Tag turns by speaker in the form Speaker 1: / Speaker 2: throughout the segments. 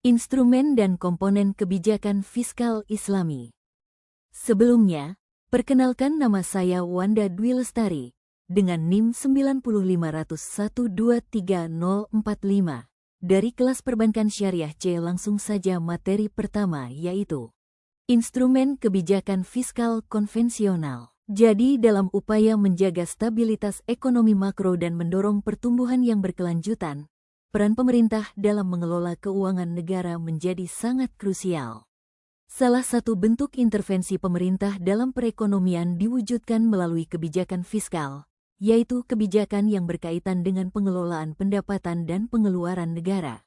Speaker 1: Instrumen dan komponen kebijakan fiskal Islami. Sebelumnya, perkenalkan nama saya Wanda Dwi Lestari dengan NIM 90501230045 dari kelas Perbankan Syariah C. Langsung saja materi pertama yaitu instrumen kebijakan fiskal konvensional. Jadi dalam upaya menjaga stabilitas ekonomi makro dan mendorong pertumbuhan yang berkelanjutan, peran pemerintah dalam mengelola keuangan negara menjadi sangat krusial. Salah satu bentuk intervensi pemerintah dalam perekonomian diwujudkan melalui kebijakan fiskal, yaitu kebijakan yang berkaitan dengan pengelolaan pendapatan dan pengeluaran negara.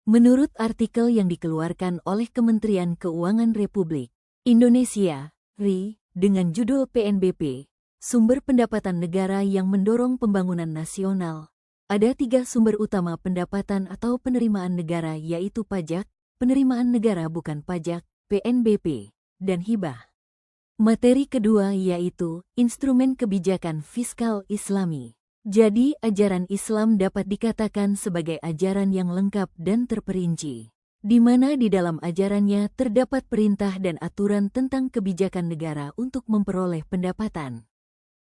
Speaker 1: Menurut artikel yang dikeluarkan oleh Kementerian Keuangan Republik Indonesia, RI, dengan judul PNBP, Sumber Pendapatan Negara yang Mendorong Pembangunan Nasional, ada 3 sumber utama pendapatan atau penerimaan negara yaitu pajak, penerimaan negara bukan pajak, PNBP, dan hibah. Materi kedua yaitu instrumen kebijakan fiskal Islami. Jadi ajaran Islam dapat dikatakan sebagai ajaran yang lengkap dan terperinci, di mana di dalam ajarannya terdapat perintah dan aturan tentang kebijakan negara untuk memperoleh pendapatan.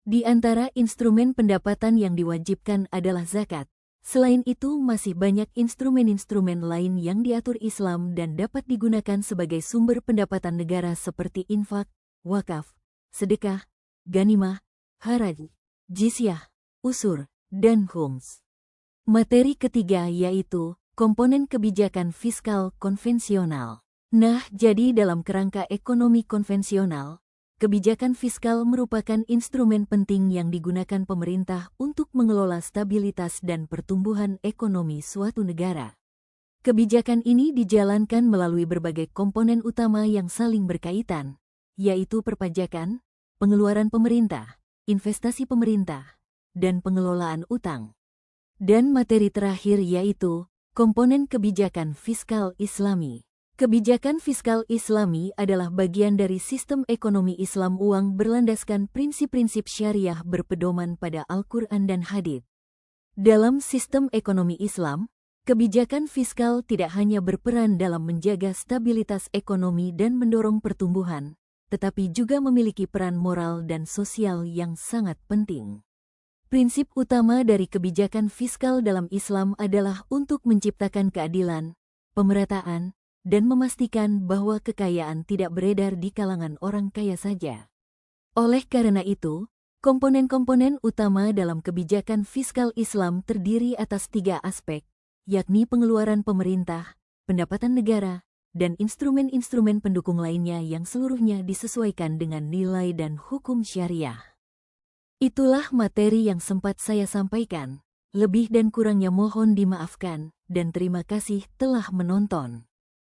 Speaker 1: Di antara instrumen pendapatan yang diwajibkan adalah zakat. Selain itu masih banyak instrumen-instrumen lain yang diatur Islam dan dapat digunakan sebagai sumber pendapatan negara seperti infak, wakaf, sedekah, ghanimah, haraj, jizyah, usur, dan khums. Materi ketiga yaitu komponen kebijakan fiskal konvensional. Nah, jadi dalam kerangka ekonomi konvensional, kebijakan fiskal merupakan instrumen penting yang digunakan pemerintah untuk mengelola stabilitas dan pertumbuhan ekonomi suatu negara. Kebijakan ini dijalankan melalui berbagai komponen utama yang saling berkaitan, yaitu perpajakan, pengeluaran pemerintah, investasi pemerintah, dan pengelolaan utang. Dan materi terakhir yaitu komponen kebijakan fiskal Islami. Kebijakan fiskal Islami adalah bagian dari sistem ekonomi Islam uang berlandaskan prinsip-prinsip syariah berpedoman pada Al-Quran dan Hadits. Dalam sistem ekonomi Islam, kebijakan fiskal tidak hanya berperan dalam menjaga stabilitas ekonomi dan mendorong pertumbuhan, tetapi juga memiliki peran moral dan sosial yang sangat penting. Prinsip utama dari kebijakan fiskal dalam Islam adalah untuk menciptakan keadilan, pemerataan, dan memastikan bahwa kekayaan tidak beredar di kalangan orang kaya saja. Oleh karena itu, komponen-komponen utama dalam kebijakan fiskal Islam terdiri atas 3 aspek, yakni pengeluaran pemerintah, pendapatan negara, dan instrumen-instrumen pendukung lainnya yang seluruhnya disesuaikan dengan nilai dan hukum syariah. Itulah materi yang sempat saya sampaikan. Lebih dan kurangnya mohon dimaafkan, dan terima kasih telah menonton.